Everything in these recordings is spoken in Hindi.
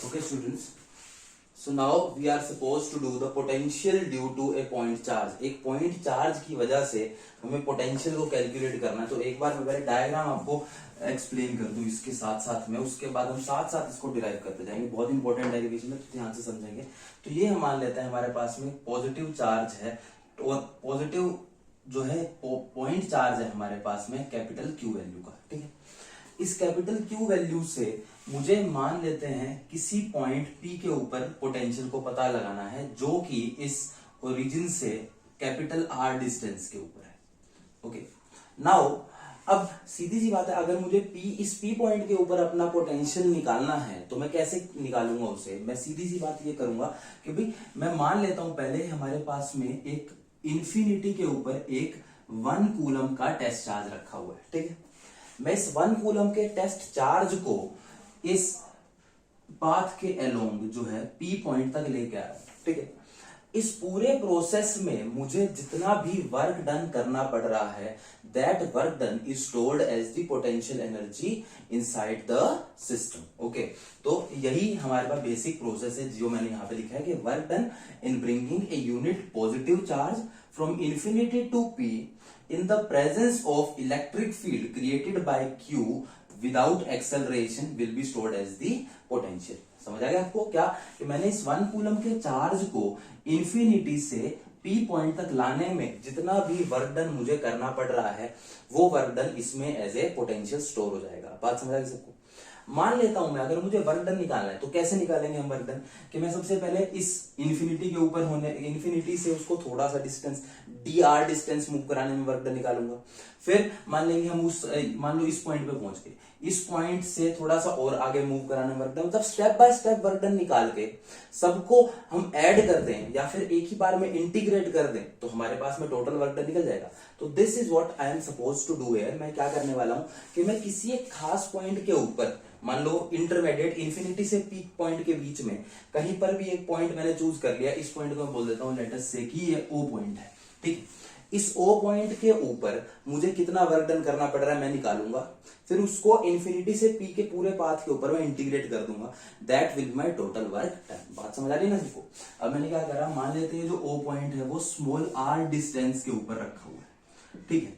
Okay, students. So now we are supposed to do the potential due to a point charge. एक point charge की वजह से हमें potential को कैलकुलेट करना है। तो एक बार मैं पहले डायग्राम आपको एक्सप्लेन कर दूं इसके साथ साथ में, उसके बाद हम साथ साथ इसको डिराइव करते जाएंगे। बहुत इंपॉर्टेंट डेरिवेशन है, ध्यान से समझेंगे। तो ये हम मान लेते हैं हमारे पास में पॉजिटिव चार्ज है, और पॉजिटिव जो है पॉइंट चार्ज है हमारे पास में कैपिटल क्यू वैल्यू का। ठीक है, इस कैपिटल क्यू वैल्यू से मुझे मान लेते हैं किसी पॉइंट पी के ऊपर पोटेंशियल को पता लगाना है, जो कि इस ओरिजिन से कैपिटल आर डिस्टेंस के ऊपर है। ओके, नाउ अब सीधी सी बात है, अगर मुझे इस पी पॉइंट के ऊपर अपना पोटेंशियल निकालना है तो मैं कैसे निकालूंगा उसे? मैं सीधी सी बात ये करूंगा कि भाई मैं मान लेता हूं पहले हमारे पास में एक इंफिनिटी के ऊपर एक 1 कूलम का टेस्ट चार्ज रखा हुआ है। ठीक है, मैं इस 1 कूलम के टेस्ट चार्ज को इस पाथ के अलोंग जो है पी पॉइंट तक लेके आ रहा हूं। ठीक है, इस पूरे प्रोसेस में मुझे जितना भी वर्क डन करना पड़ रहा है, that work done is stored as the potential energy inside the system. Okay, तो यही हमारे पास बेसिक प्रोसेस है जो मैंने यहां पे लिखा है कि work done in bringing a unit positive charge from infinity to P in the presence of electric field created by Q without acceleration will be stored as the potential। समझ आ गया आपको क्या कि मैंने इस 1 कूलम के चार्ज को इंफिनिटी से P पॉइंट तक लाने में जितना भी वर्क डन मुझे करना पड़ रहा है, वो वर्क डन इसमें एज ए पोटेंशियल स्टोर हो जाएगा। बात समझ आ गई सबको? मान लेता हूं मैं, अगर मुझे वर्क डन निकालना है तो कैसे निकालेंगे हम वर्क डन? कि मैं सबसे पहले इस इंफिनिटी के ऊपर होने, इंफिनिटी से उसको थोड़ा सा डिस्टेंस dr डिस्टेंस मूव कराने में वर्क डन निकालूंगा। फिर मान लेंगे हम मान लो इस पॉइंट पे पहुंच गए, इस पॉइंट से थोड़ा सा और आगे मूव कराने में वर्क डन, मतलब step by step work done निकाल के सबको हम ऐड कर दें या फिर एक ही बार में इंटीग्रेट कर दें तो हमारे पास में टोटल वर्क डन निकल जाएगा। तो this is what I am suppose to do here. मैं क्या करने वाला हूं कि मैं किसी एक खास पॉइंट के ऊपर, मान लो इंटरमीडिएट इंफिनिटी से पीक पॉइंट के बीच में कहीं पर भी एक पॉइंट मैंने चूज कर लिया। इस पॉइंट को मैं बोल देता हूं लेट अस से कि ये ओ पॉइंट है। ठीक, इस ओ पॉइंट के ऊपर मुझे कितना वर्क डन करना पड़ रहा है मैं निकालूंगा, फिर उसको इंफिनिटी से पी के पूरे पाथ के ऊपर मैं इंटीग्रेट कर दूंगा। That will my total work done. बात समझ आ रही है ना सबको? अब मैंने क्या करा, मान लेते हैं जो ओ पॉइंट है वो स्मॉल आर डिस्टेंस के ऊपर रखा हुआ है। ठीक है,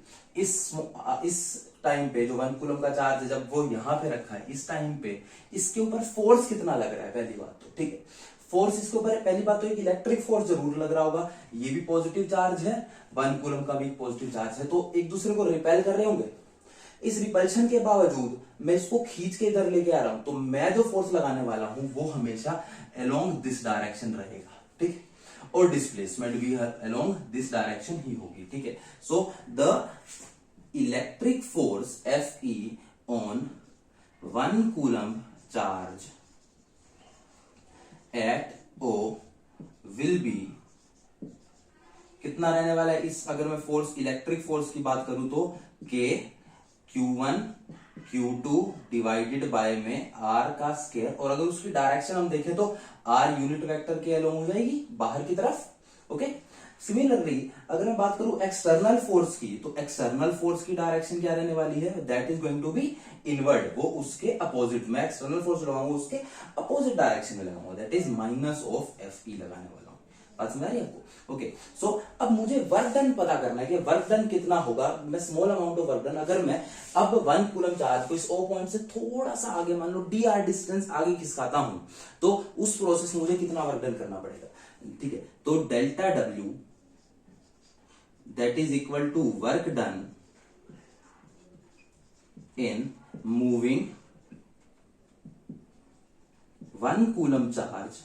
इस टाइम पे जो 1 कूलम का चार्ज है जब वो यहां पे रखा है, इस टाइम पे इसके ऊपर फोर्स कितना लग रहा है पहली बात तो। ठीक है, फोर्स इसके ऊपर पहली बात तो एक इलेक्ट्रिक फोर्स जरूर लग रहा होगा। ये भी पॉजिटिव चार्ज है, 1 कूलम का भी पॉजिटिव चार्ज है, तो एक दूसरे को रिपेल कर रहे होंगे। इस रिपल्शन के बावजूद मैं इसको खींच के इधर लेके आ रहा हूं, तो मैं जो फोर्स लगाने वाला हूं वो हमेशा अलोंग दिस डायरेक्शन रहेगा। ठीक, और डिस्प्लेसमेंट भी अलोंग दिस डायरेक्शन ही होगी। ठीक है, so the electric force Fe on 1 coulomb charge at O will be कितना रहने वाला है? इस अगर मैं फोर्स इलेक्ट्रिक फोर्स की बात करूं तो K Q1 Q2 divided by में R का स्क्वायर, और अगर उसकी डायरेक्शन हम देखें तो R यूनिट वेक्टर के अलोंग हो जाएगी बाहर की तरफ। ओके, सिमिलरली अगर मैं बात करूं एक्सटर्नल फोर्स की, तो एक्सटर्नल फोर्स की डायरेक्शन क्या रहने वाली है? That is going to be inward, वो उसके अपोजिट में एक्सटर्नल फोर्स लगाऊंगा, उसके अपोजिट डायरेक्शन में लगाऊंगा, that is minus of Fe लगाने वाला हूं। बात समझ आ रही है आपको? ओके, सो अब मुझे वर्क डन पता करना है कि वर्क डन कितना होगा। मैं small amount of work done, अगर मैं अब 1 कूलम चार्ज को इस ओ पॉइंट से थोड़ा सा आगे, मान लो dr डिस्टेंस आगे खिसकाता हूं, तो उस प्रोसेस में मुझे कितना वर्क डन करना पड़ेगा? ठीक है, तो delta W that is equal to work done in moving 1 coulomb charge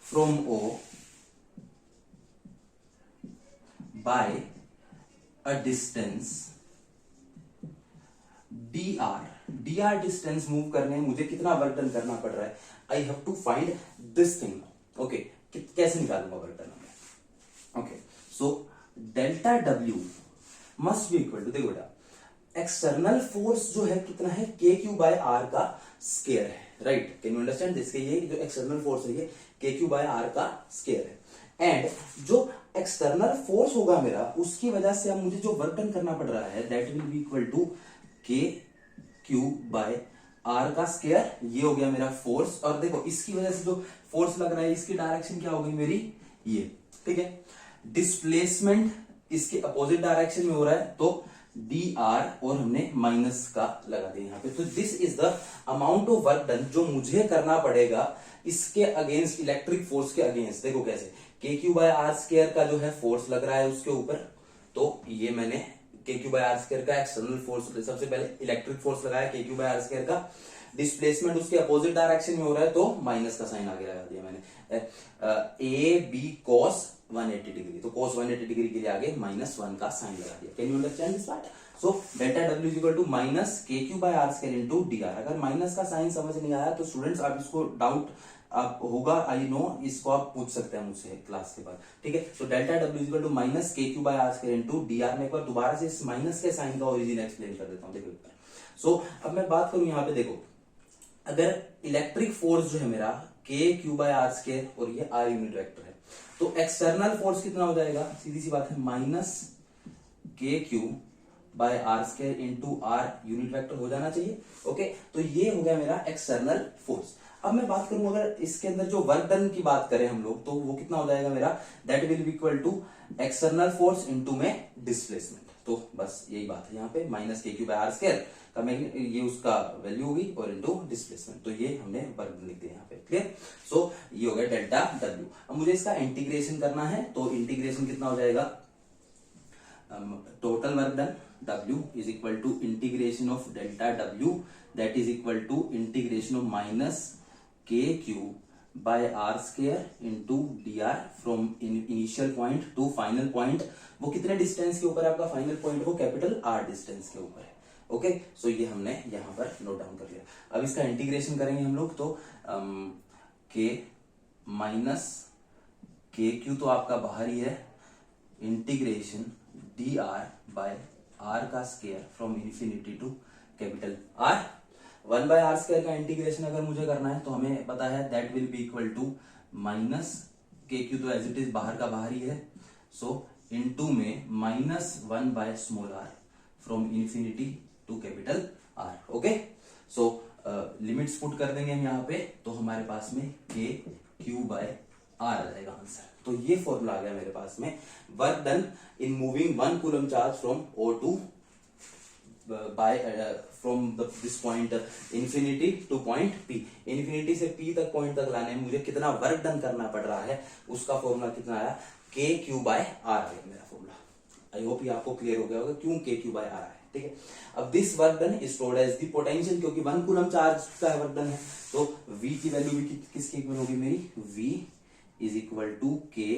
from O by a distance dr distance move करने में मुझे कितना वर्क डन करना पड़ रहा है? I have to find this thing. Okay, कैसे निकालूंगा work done? Okay, so delta W must be equal to, देखो बेटा एक्सटर्नल फोर्स जो है कितना है? KQ बाय R का स्क्वायर है। Right, can you understand this? ये जो एक्सटर्नल फोर्स है ये KQ बाय R का स्क्वायर है, एंड जो एक्सटर्नल फोर्स होगा मेरा, उसकी वजह से अब मुझे जो वर्क डन करना पड़ रहा है that will be equal to KQ by R का स्क्वायर, ये हो गया मेरा फोर्स, और देखो इसकी वजह से जो फोर्स लग रहा है इसकी डायरेक्शन क्या हो गई मेरी, ये, ठीक है। डिस्प्लेसमेंट इसके अपोजिट डायरेक्शन में हो रहा है, तो डी आर, और हमने माइनस का लगा दिया यहाँ पे। तो this is the amount of work done जो मुझे करना पड़ेगा इसके अगेंस्ट, इलेक्ट्रिक फोर्स के अगेंस्ट। देखो कैसे, के क्यू बाय आर स्क्वायर का जो है फोर्स लग रहा है उसके ऊपर, तो ये मैंने के क्यू बाय आर स्क्वायर का एक्सटर्नल फोर्स, सबसे पहले इलेक्ट्रिक फोर्स लगाया के क्यू बाय आर स्क्वायर का। डिस्प्लेसमेंट उसके अपोजिट डायरेक्शन में हो रहा है, तो माइनस का साइन आगे लगा दिया मैंने। ए बी कॉस 180 डिग्री, तो cos 180 डिग्री के लिए आगे -1 का साइन लगा दिया। Can you understand this part? So delta W is equal to minus K Q by R square into D R. अगर माइनस का साइन समझ नहीं आया तो स्टूडेंट्स आप इसको डाउट आप होगा, आई नो, इसको आप पूछ सकते हैं मुझसे क्लास के बाद, ठीक है। So delta W is equal to minus K Q by R square into D R. मैं एक बार दोबारा से इस माइनस के साइन का ओरिजिन एक्सप्लेन कर देता हूँ, देखो एक बार। सो अब मैं बात करूं यहाँ पे, देखो अगर इलेक्ट्रिक फोर्स जो है मेरा के क्यू बाय आर स्क्वायर और ये आर यूनिट वेक्टर है, तो एक्सटर्नल फोर्स कितना हो जाएगा, सीधी सी बात है, minus K Q by R square into R unit vector हो जाना चाहिए। ओके, तो ये हो गया मेरा एक्सटर्नल फोर्स। अब मैं बात करूं अगर इसके अंदर जो वर्क डन की बात करें हम लोग, तो वो कितना हो जाएगा मेरा, that will be equal to external force into में डिस्प्लेसमेंट। तो बस यही बात है यहाँ पे, minus K Q by R square का ये उसका वैल्यू होगी और इनटू डिस्प्लेसमेंट, तो ये हमने वर्क लिख दिया यहाँ पे, क्लियर। सो ये हो गया डेल्टा डब्ल्यू। अब मुझे इसका इंटीग्रेशन करना है, तो इंटीग्रेशन कितना हो जाएगा, total work done W is equal to integration of delta W, that is equal to integration of minus K Q by R square into D R from initial point to final point. वो कितने डिस्टेंस के ऊपर है आपका फाइनल पॉइंट, वो कैपिटल आर डिस्टेंस के ऊपर है। ओके, सो ये हमने यहां पर नोट डाउन कर लिया। अब इसका इंटीग्रेशन करेंगे हम लोग, तो के माइनस के क्यू तो आपका बाहर ही है, integration D R by R का square from infinity to capital R. 1 by R square का इंटीग्रेशन अगर मुझे करना है तो हमें पता है that will be equal to minus K Q, तो एज इट इज बाहर का बाहर ही है, सो इनटू में -1 by small R from infinity to capital R. Okay, so limits put कर देंगे हम यहाँ पे, तो हमारे पास में के क्यू बाय आर आ जाएगा आंसर। तो ये फॉर्मूला आ गया मेरे पास में, work done in moving 1 coulomb charge from O to by from this point infinity to point P। इंफिनिटी से P तक पॉइंट तक लाने में मुझे कितना वर्क डन करना पड़ रहा है, उसका फॉर्मूला कितना आया, के क्यू बाय आर आ गया मेरा फॉर्मूला। आई होप ये आपको क्लियर हो गया होगा क्यों के क्यू बाय आर है, ठीक है। अब this work done is stored as the potential, क्योंकि 1 कूलम चार्ज का वर्क डन है, तो V की वैल्यू भी किसके इक्वल होगी मेरी, V is equal to K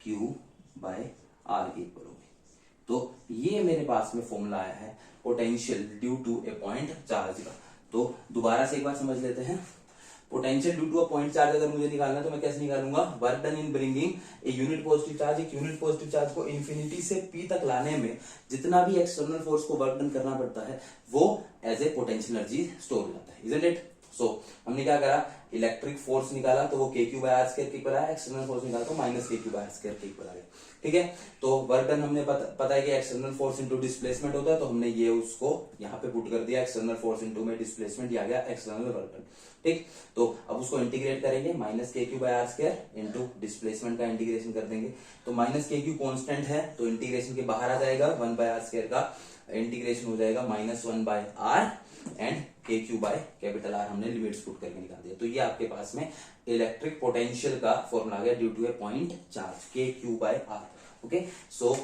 Q by R के इक्वल होगी। तो ये मेरे पास में फॉर्मूला आया है potential due to a point charge का। तो दोबारा से एक बार समझ लेते हैं, potential due to a point charge अगर मुझे निकालना है तो मैं कैसे निकालूंगा, work done in bringing a unit positive charge, एक यूनिट पॉजिटिव चार्ज को इन्फिनिटी से P तक लाने में जितना भी एक्सटर्नल फोर्स को वर्क डन करना पड़ता है वो as a potential energy store हो जाता है, इजंट इट। सो हमने क्या करा, इलेक्ट्रिक फोर्स निकाला तो वो के क्यू बाय आर स्क्वायर के इक्वल आया, एक्सटर्नल फोर्स निकाला तो minus K Q by R square के इक्वल आ गया, ठीक है। तो वर्क डन हमने पता है कि एक्सटर्नल फोर्स इनटू डिस्प्लेसमेंट होता है, तो हमने ये उसको यहाँ पे पुट कर दिया, एक्सटर्नल फोर्स इनटू में डिस्प्लेसमेंट, ये आ गया एक्सटर्नल वर्क डन, ठीक। तो अब उसको इंटीग्रेट करेंगे, minus K Q by R square into displacement का इंटीग्रेशन कर देंगे, तो माइनस के क्यू कॉन्स्टेंट है तो इंटीग्रेशन के बाहर आ जाएगा, 1 बाय आर स्क्वायर का इंटीग्रेशन हो जाएगा -1 by R and K Q by capital R, हमने लिमिट्स पुट करके निकाल दिया। तो ये आपके पास में इलेक्ट्रिक पोटेंशियल का फॉर्मूला आ गया due to a point charge K Q by R. Okay, so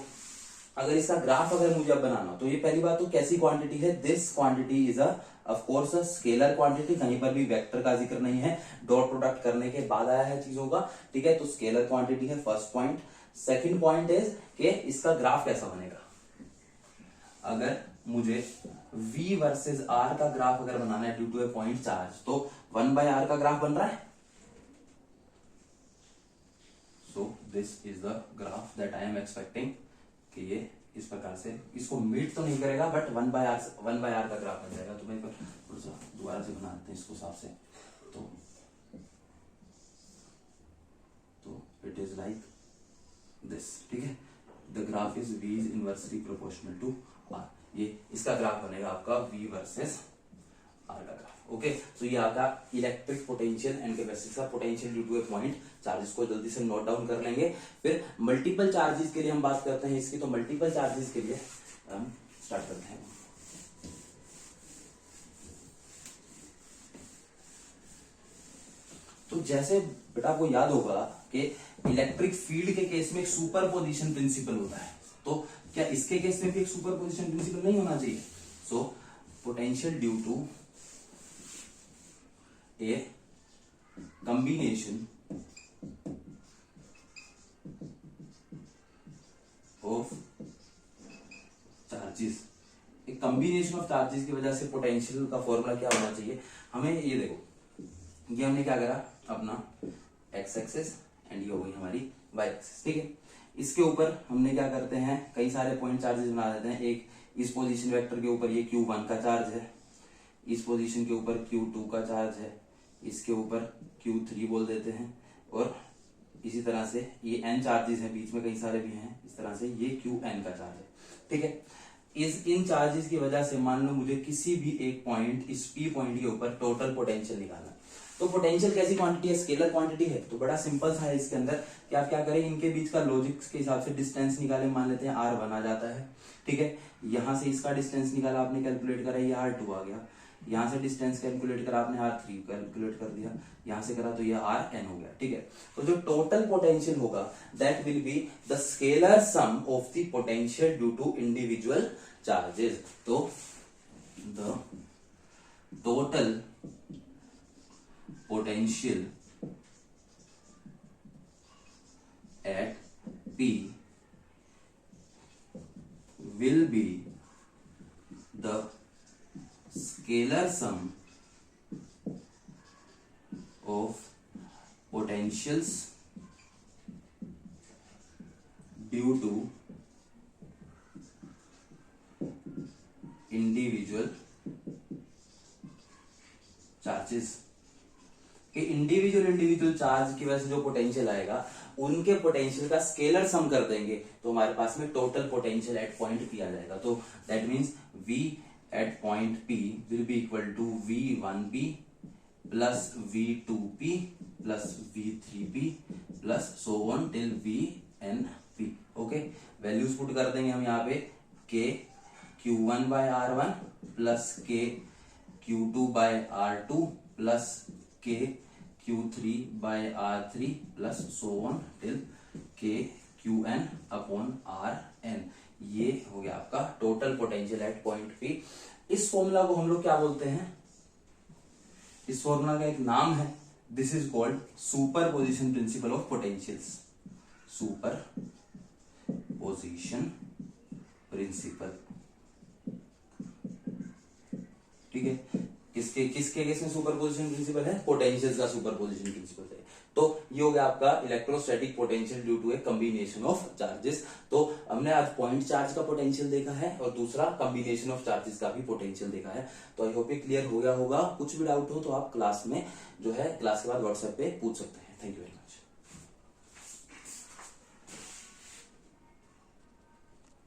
अगर इसका ग्राफ अगर मुझे अब बनाना, तो ये पहली बात तो कैसी क्वांटिटी है, this quantity is of course a scalar quantity, कहीं पर भी वेक्टर का जिक्र नहीं है, डॉट प्रोडक्ट करने के बाद आया है चीजों का, ठीक है। तो स्केलर क्वांटिटी है first point. Second point is कि इसका ग्राफ कैसा बनेगा, अगर मुझे V वर्सेस R का ग्राफ अगर बनाना है due to a point charge, तो 1 बाय R का ग्राफ बन रहा है, so this is the graph that I am expecting कि ये इस प्रकार से, इसको मीट तो नहीं करेगा बट 1 बाय R का ग्राफ बन जाएगा। तो मैं थोड़ा सा दोबारा से बना देते हैं इसको साफ से, तो इट इज लाइक दिस, ठीक है। The graph is V is inversely proportional to R, ये इसका ग्राफ बनेगा आपका V वर्सेस R का ग्राफ। ओके, तो ये आपका इलेक्ट्रिक पोटेंशियल एंड कैपेसिटी का potential due to a point charge, इसको जल्दी से नोट डाउन कर लेंगे। फिर मल्टीपल चार्जेस के लिए हम बात करते हैं इसकी, तो मल्टीपल चार्जेस के लिए हम स्टार्ट करते हैं। तो जैसे बेटा आपको याद होगा कि इलेक्ट्रिक फील्ड के केस में एक सुपरपोजिशन प्रिंसिपल होता है, तो क्या इसके केस में भी एक सुपरपोजिशन प्रिंसिपल नहीं होना चाहिए? So potential due to a combination of charges, एक कॉम्बिनेशन ऑफ चार्जेस की वजह से पोटेंशियल का फॉर्मूला क्या होना चाहिए हमें? ये देखो, ये हमने क्या करा अपना एक्स एक्सिस एंड ये हो गई हमारी वाई एक्सिस, ठीक है। इसके ऊपर हमने क्या करते हैं, कई सारे पॉइंट चार्जेस बना देते हैं। एक इस पोजीशन वेक्टर के ऊपर ये Q1 का चार्ज है, इस पोजीशन के ऊपर Q2 का चार्ज है, इसके ऊपर Q3 बोल देते हैं, और इसी तरह से ये n चार्जेस हैं, बीच में कई सारे भी हैं, इस तरह से ये Qn का चार्ज है, ठीक है। इन चार्जेस की वजह से मान लो मुझे किसी भी एक पॉइंट, इस P पॉइंट के ऊपर टोटल पोटेंशियल निकालना। तो पोटेंशियल कैसी क्वांटिटी है? स्केलर क्वांटिटी है। तो बड़ा सिंपल सा है इसके अंदर कि आप क्या करें, इनके बीच का लॉजिक के हिसाब से डिस्टेंस निकाले, मान लेते हैं R1 आ जाता है, ठीक है। यहां से इसका डिस्टेंस निकाला आपने, कैलकुलेट करा, ये R2 आ गया। यहां से डिस्टेंस कैलकुलेट करा आपने, R3 कैलकुलेट कर दिया, यहां से करा तो ये Rn हो गया, ठीक है। तो जो टोटल पोटेंशियल होगा that will be the scalar sum of the potential due to individual charges. तो the total potential at P will be the scalar sum of potentials due to individual charges। कि इंडिविजुअल चार्ज की वजह से जो पोटेंशियल आएगा उनके पोटेंशियल का स्केलर सम कर देंगे तो हमारे पास में total potential at point P आ जाएगा। तो that means V at point P will be equal to V1P plus V2P plus V3P plus so on till VNP। Okay, values put कर देंगे हम यहाँ पे, K Q1 by R1 plus K Q2 by R2 plus K Q3 by R3 plus so on till K Qn upon Rn। ये हो गया आपका total potential at point P। इस फॉर्मूला को हम लोग क्या बोलते हैं? इस फॉर्मूला का एक नाम है, this is called superposition principle of potentials. Superposition principle, ठीक है। किसके केस में सुपरपोजिशन प्रिंसिपल है? पोटेंशियल्स का सुपरपोजिशन प्रिंसिपल है। तो ये हो गया आपका electrostatic potential due to a combination of charges. तो हमने आज पॉइंट चार्ज का पोटेंशियल देखा है और दूसरा कॉम्बिनेशन ऑफ चार्जेस का भी पोटेंशियल देखा है। तो आई होप ये क्लियर हो गया होगा। कुछ भी डाउट हो तो आप क्लास में जो है, क्लास के बाद व्हाट्सएप पे पूछ सकते हैं। Thank you very much.